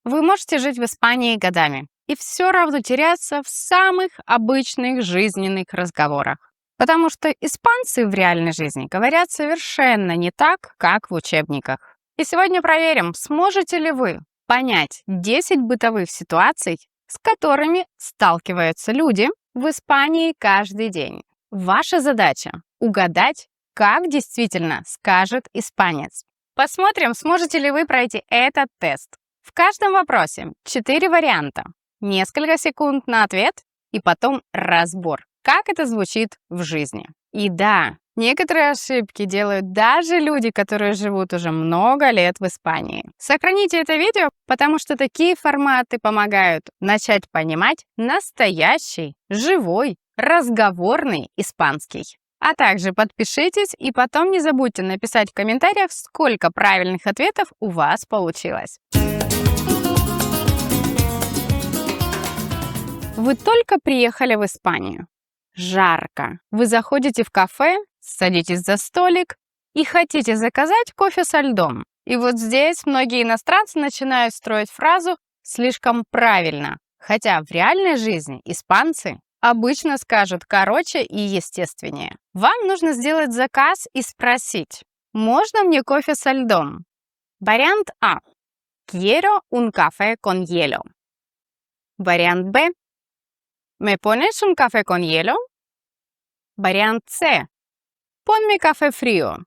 Вы можете жить в Испании годами и все равно теряться в самых обычных жизненных разговорах. Потому что испанцы в реальной жизни говорят совершенно не так, как в учебниках. И сегодня проверим, сможете ли вы понять 10 бытовых ситуаций, с которыми сталкиваются люди в Испании каждый день. Ваша задача – угадать, как действительно скажет испанец. Посмотрим, сможете ли вы пройти этот тест. В каждом вопросе 4 варианта, несколько секунд на ответ и потом разбор, как это звучит в жизни. И да, некоторые ошибки делают даже люди, которые живут уже много лет в Испании. Сохраните это видео, потому что такие форматы помогают начать понимать настоящий, живой, разговорный испанский. А также подпишитесь и потом не забудьте написать в комментариях, сколько правильных ответов у вас получилось. Вы только приехали в Испанию. Жарко. Вы заходите в кафе, садитесь за столик и хотите заказать кофе со льдом. И вот здесь многие иностранцы начинают строить фразу «слишком правильно», хотя в реальной жизни испанцы обычно скажут короче и естественнее. Вам нужно сделать заказ и спросить: «Можно мне кофе со льдом?» Вариант А. Quiero un café con hielo. Вариант Б. ¿Me pones un café con hielo? Вариант С. Ponme café frío.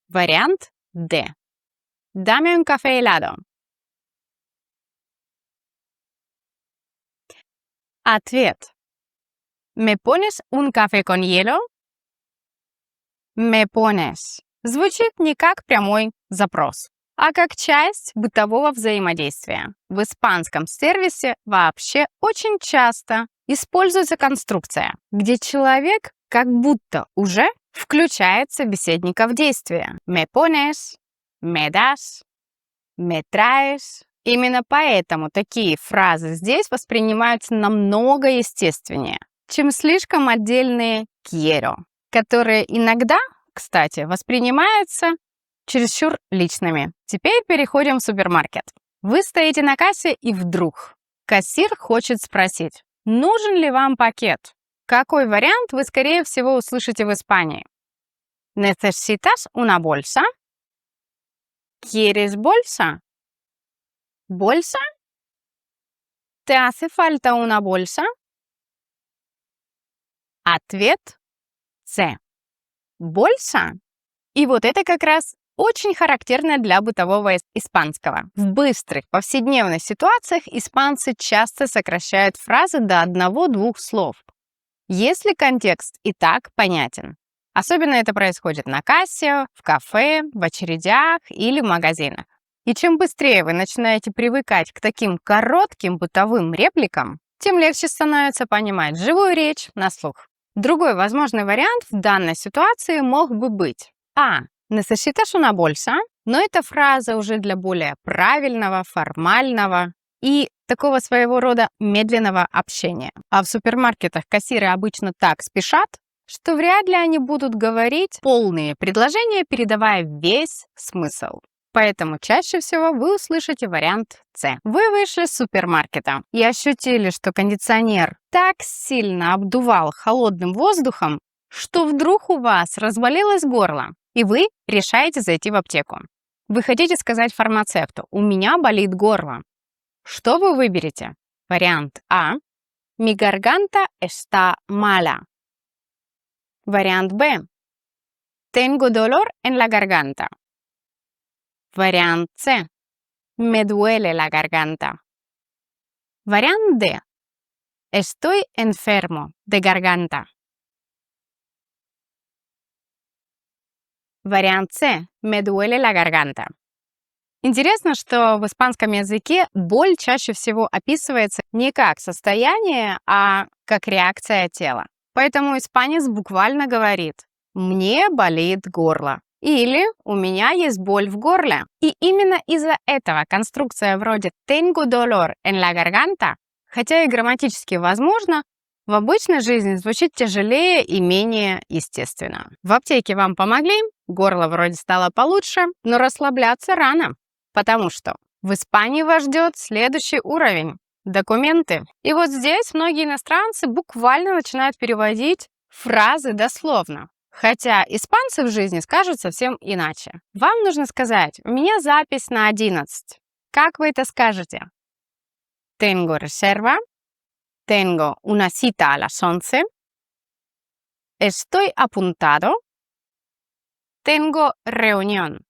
Вариант Д. Dame un café helado. Ответ. ¿Me pones un café con hielo? «Me pones» звучит не как прямой запрос, а как часть бытового взаимодействия. В испанском сервисе вообще очень часто используется конструкция, где человек как будто уже включает собеседника в действие. «Me pones», «me das», «me traes». Именно поэтому такие фразы здесь воспринимаются намного естественнее, чем слишком отдельные «quiero», которые иногда, кстати, воспринимаются чересчур личными. Теперь переходим в супермаркет. Вы стоите на кассе, и вдруг кассир хочет спросить: нужен ли вам пакет? Какой вариант вы, скорее всего, услышите в Испании? ¿Necesitas una bolsa? ¿Quieres bolsa? ¿Bolsa? ¿Te hace falta una bolsa? Ответ С. Больса. И вот это как раз очень характерно для бытового испанского. В быстрых повседневных ситуациях испанцы часто сокращают фразы до 1-2 слов, если контекст и так понятен. Особенно это происходит на кассе, в кафе, в очередях или в магазинах. И чем быстрее вы начинаете привыкать к таким коротким бытовым репликам, тем легче становится понимать живую речь на слух. Другой возможный вариант в данной ситуации мог бы быть: А. «Necesitas una bolsa», но эта фраза уже для более правильного, формального и такого своего рода медленного общения. А в супермаркетах кассиры обычно так спешат, что вряд ли они будут говорить полные предложения, передавая весь смысл. Поэтому чаще всего вы услышите вариант С. Вы вышли из супермаркета и ощутили, что кондиционер так сильно обдувал холодным воздухом, что вдруг у вас разболелось горло, и вы решаете зайти в аптеку. Вы хотите сказать фармацевту: «У меня болит горло». Что вы выберете? Вариант А. «Mi garganta está mala». Вариант Б. «Tengo dolor en la garganta». Вариант С. «Me duele la garganta». Вариант Д. «Estoy enfermo de garganta». Вариант С. «Me duele la garganta». Интересно, что в испанском языке боль чаще всего описывается не как состояние, а как реакция тела. Поэтому испанец буквально говорит: «Мне болит горло» или «У меня есть боль в горле». И именно из-за этого конструкция вроде «Tengo dolor en la garganta», хотя и грамматически возможно, в обычной жизни звучит тяжелее и менее естественно. В аптеке вам помогли, горло вроде стало получше, но расслабляться рано, потому что В Испании вас ждет следующий уровень — документы. И вот здесь многие иностранцы буквально начинают переводить фразы дословно. Хотя испанцы в жизни скажут совсем иначе. Вам нужно сказать: «У меня запись на 11». Как вы это скажете? Tengo reserva. Tengo una cita a las 11. Estoy apuntado. Tengo reunión.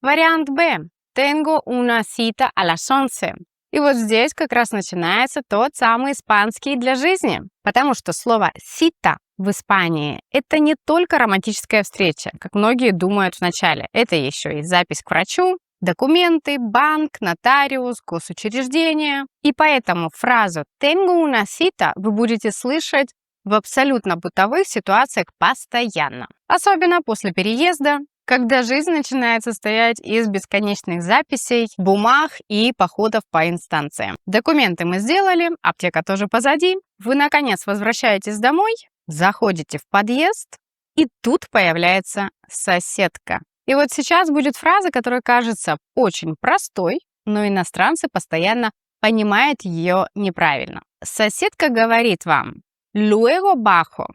Вариант Б. Tengo una cita a las 11. И вот здесь как раз начинается тот самый испанский для жизни. Потому что слово «cita» в Испании — это не только романтическая встреча, как многие думают вначале. Это еще и запись к врачу, документы, банк, нотариус, госучреждение. И поэтому фразу «tengo una cita» вы будете слышать в абсолютно бытовых ситуациях постоянно. Особенно после переезда, когда жизнь начинает состоять из бесконечных записей, бумаг и походов по инстанциям. Документы мы сделали, аптека тоже позади. Вы, наконец, возвращаетесь домой, заходите в подъезд, и тут появляется соседка. И вот сейчас будет фраза, которая кажется очень простой, но иностранцы постоянно понимают ее неправильно. Соседка говорит вам «luego bajo».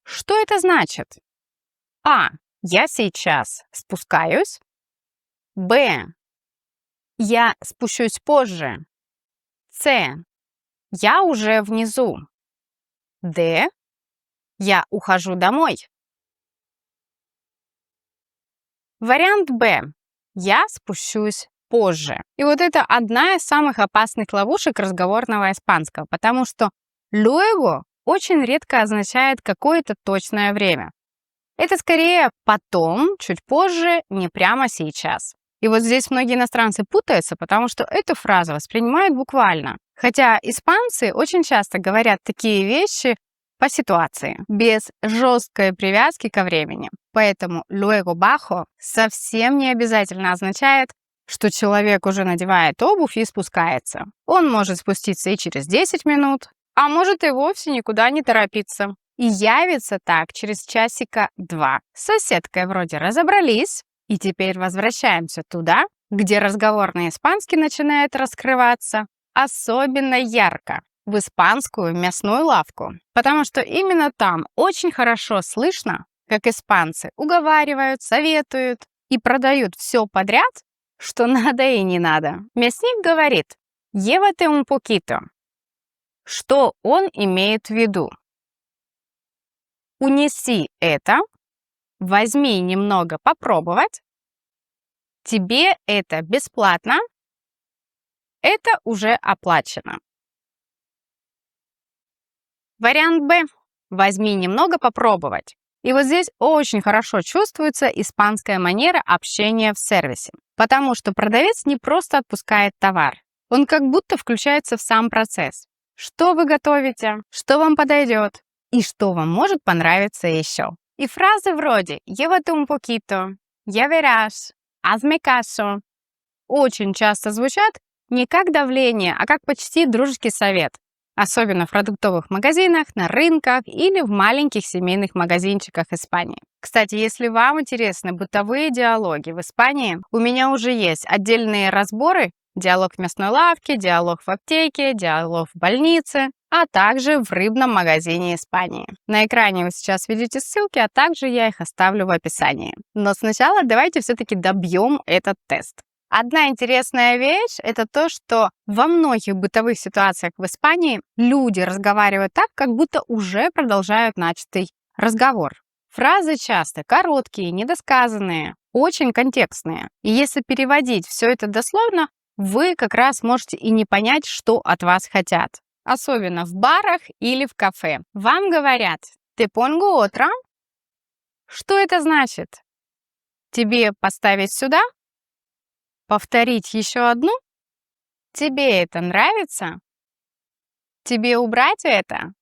Что это значит? А. Я сейчас спускаюсь. Б. Я спущусь позже. С. Я уже внизу. Д. Я ухожу домой. Вариант Б. Я спущусь позже. И вот это одна из самых опасных ловушек разговорного испанского, потому что luego очень редко означает какое-то точное время. Это скорее потом, чуть позже, не прямо сейчас. И вот здесь многие иностранцы путаются, потому что эту фразу воспринимают буквально. Хотя испанцы очень часто говорят такие вещи по ситуации, без жесткой привязки ко времени. Поэтому luego bajo совсем не обязательно означает, что человек уже надевает обувь и спускается. Он может спуститься и через 10 минут, а может и вовсе никуда не торопиться. И явится так через часика-два. С соседкой вроде разобрались, и теперь возвращаемся туда, где разговор на испанский начинает раскрываться особенно ярко, в испанскую мясную лавку. Потому что именно там очень хорошо слышно, как испанцы уговаривают, советуют и продают все подряд, что надо и не надо. Мясник говорит «llévate un poquito». Что он имеет в виду? Унеси это, возьми немного попробовать, тебе это бесплатно, это уже оплачено. Вариант Б. Возьми немного попробовать. И вот здесь очень хорошо чувствуется испанская манера общения в сервисе, потому что продавец не просто отпускает товар, он как будто включается в сам процесс. Что вы готовите, что вам подойдет и что вам может понравиться еще. И фразы вроде «llévate un poquito», «ya verás», «hazme caso» очень часто звучат не как давление, а как почти дружеский совет. Особенно в продуктовых магазинах, на рынках или в маленьких семейных магазинчиках Испании. Кстати, если вам интересны бытовые диалоги в Испании, у меня уже есть отдельные разборы: диалог в мясной лавке, диалог в аптеке, диалог в больнице, а также в рыбном магазине Испании. На экране вы сейчас видите ссылки, а также я их оставлю в описании. Но сначала давайте все-таки добьем этот тест. Одна интересная вещь — это то, что во многих бытовых ситуациях в Испании люди разговаривают так, как будто уже продолжают начатый разговор. Фразы часто короткие, недосказанные, очень контекстные. И если переводить все это дословно, вы как раз можете и не понять, что от вас хотят. Особенно в барах или в кафе. Вам говорят «te pongo otra». Что это значит? Тебе поставить сюда? Повторить еще одну? Тебе это нравится? Тебе убрать это?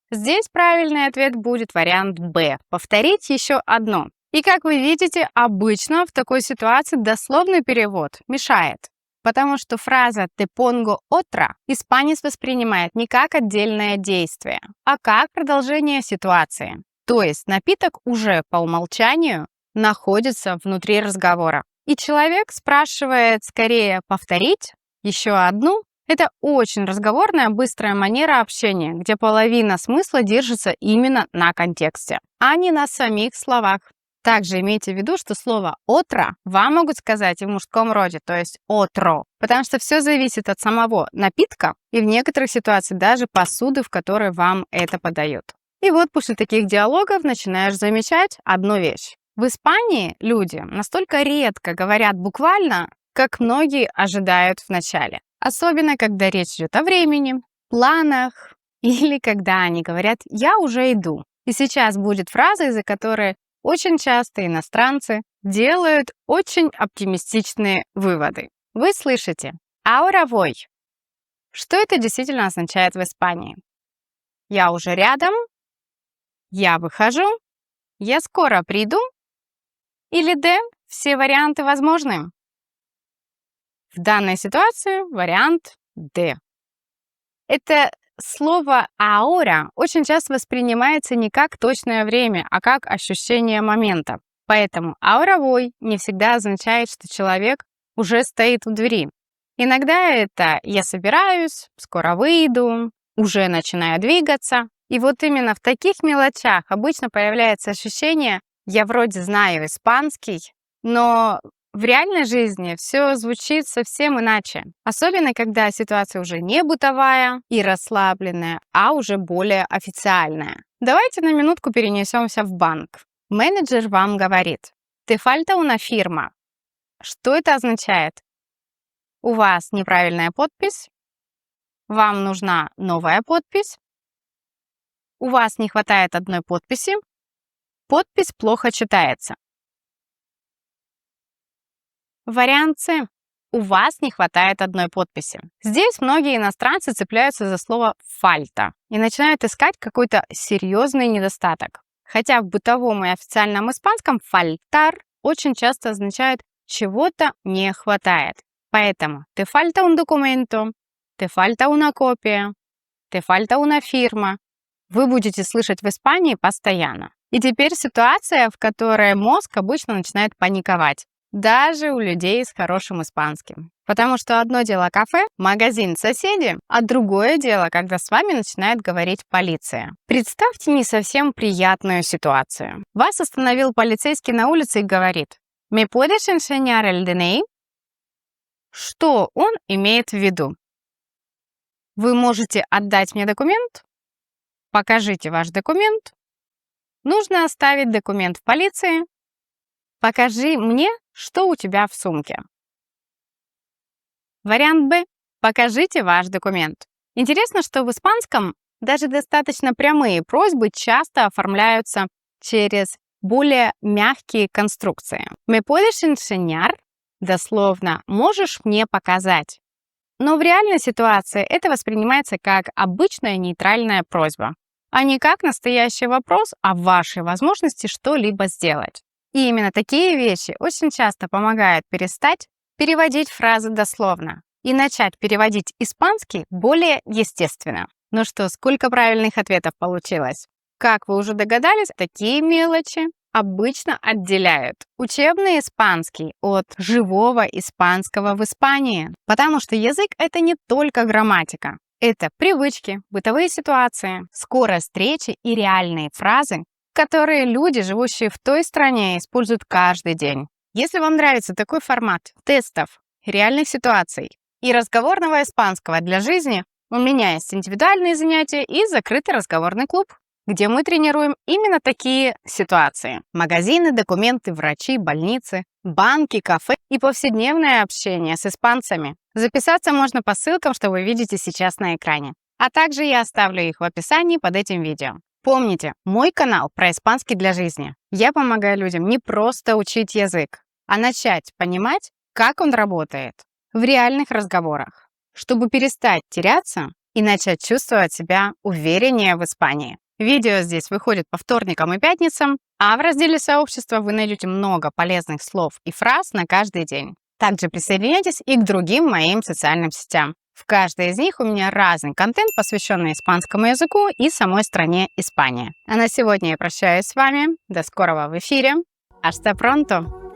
Здесь правильный ответ будет вариант Б. Повторить еще одну. И как вы видите, обычно в такой ситуации дословный перевод мешает. Потому что фраза «te pongo otra» испанец воспринимает не как отдельное действие, а как продолжение ситуации. То есть напиток уже по умолчанию находится внутри разговора. И человек спрашивает скорее повторить еще одну. Это очень разговорная, быстрая манера общения, где половина смысла держится именно на контексте, а не на самих словах. Также имейте в виду, что слово «отро» вам могут сказать и в мужском роде, то есть «отро», потому что все зависит от самого напитка и в некоторых ситуациях даже посуды, в которой вам это подают. И вот после таких диалогов начинаешь замечать одну вещь. В Испании люди настолько редко говорят буквально, как многие ожидают в начале. Особенно, когда речь идет о времени, планах или когда они говорят «я уже иду». И сейчас будет фраза, из-за которой очень часто иностранцы делают очень оптимистичные выводы. Вы слышите «ahora voy». Что это действительно означает в Испании? Я уже рядом, я выхожу, я скоро приду или «д» – все варианты возможны. В данной ситуации вариант «д». Это слово «ahora» очень часто воспринимается не как точное время, а как ощущение момента. Поэтому «ahora voy» не всегда означает, что человек уже стоит у двери. Иногда это «я собираюсь», «скоро выйду», «уже начинаю двигаться». И вот именно в таких мелочах обычно появляется ощущение «я вроде знаю испанский», но в реальной жизни все звучит совсем иначе. Особенно, когда ситуация уже не бытовая и расслабленная, а уже более официальная. Давайте на минутку перенесемся в банк. Менеджер вам говорит: «Te falta una firma». Что это означает? У вас неправильная подпись, вам нужна новая подпись, у вас не хватает одной подписи, подпись плохо читается. Вариант С. У вас не хватает одной подписи. Здесь многие иностранцы цепляются за слово «фальта» и начинают искать какой-то серьезный недостаток. Хотя в бытовом и официальном испанском «фальтар» очень часто означает «чего-то не хватает». Поэтому «te falta un documento», «te falta una copia», «te falta una firma» вы будете слышать в Испании постоянно. И теперь ситуация, в которой мозг обычно начинает паниковать. Даже у людей с хорошим испанским. Потому что одно дело кафе, магазин, соседи, а другое дело, когда с вами начинает говорить полиция. Представьте не совсем приятную ситуацию. Вас остановил полицейский на улице и говорит: «Me puedes enseñar el DNI?» Что он имеет в виду? Вы можете отдать мне документ? Покажите ваш документ. Нужно оставить документ в полиции. Покажи мне, что у тебя в сумке. Вариант Б. Покажите ваш документ. Интересно, что в испанском даже достаточно прямые просьбы часто оформляются через более мягкие конструкции. «Me puedes enseñar» дословно «можешь мне показать». Но в реальной ситуации это воспринимается как обычная нейтральная просьба, а не как настоящий вопрос о вашей возможности что-либо сделать. И именно такие вещи очень часто помогают перестать переводить фразы дословно и начать переводить испанский более естественно. Ну что, сколько правильных ответов получилось? Как вы уже догадались, такие мелочи обычно отделяют учебный испанский от живого испанского в Испании. Потому что язык — это не только грамматика. Это привычки, бытовые ситуации, скорость речи и реальные фразы, которые люди, живущие в той стране, используют каждый день. Если вам нравится такой формат тестов, реальных ситуаций и разговорного испанского для жизни, у меня есть индивидуальные занятия и закрытый разговорный клуб, где мы тренируем именно такие ситуации. Магазины, документы, врачи, больницы, банки, кафе и повседневное общение с испанцами. Записаться можно по ссылкам, что вы видите сейчас на экране. А также я оставлю их в описании под этим видео. Помните, мой канал про испанский для жизни. Я помогаю людям не просто учить язык, а начать понимать, как он работает в реальных разговорах, чтобы перестать теряться и начать чувствовать себя увереннее в Испании. Видео здесь выходит по вторникам и пятницам, а в разделе «Сообщество» вы найдете много полезных слов и фраз на каждый день. Также присоединяйтесь и к другим моим социальным сетям. В каждой из них у меня разный контент, посвященный испанскому языку и самой стране Испания. А на сегодня я прощаюсь с вами. До скорого в эфире. Hasta pronto!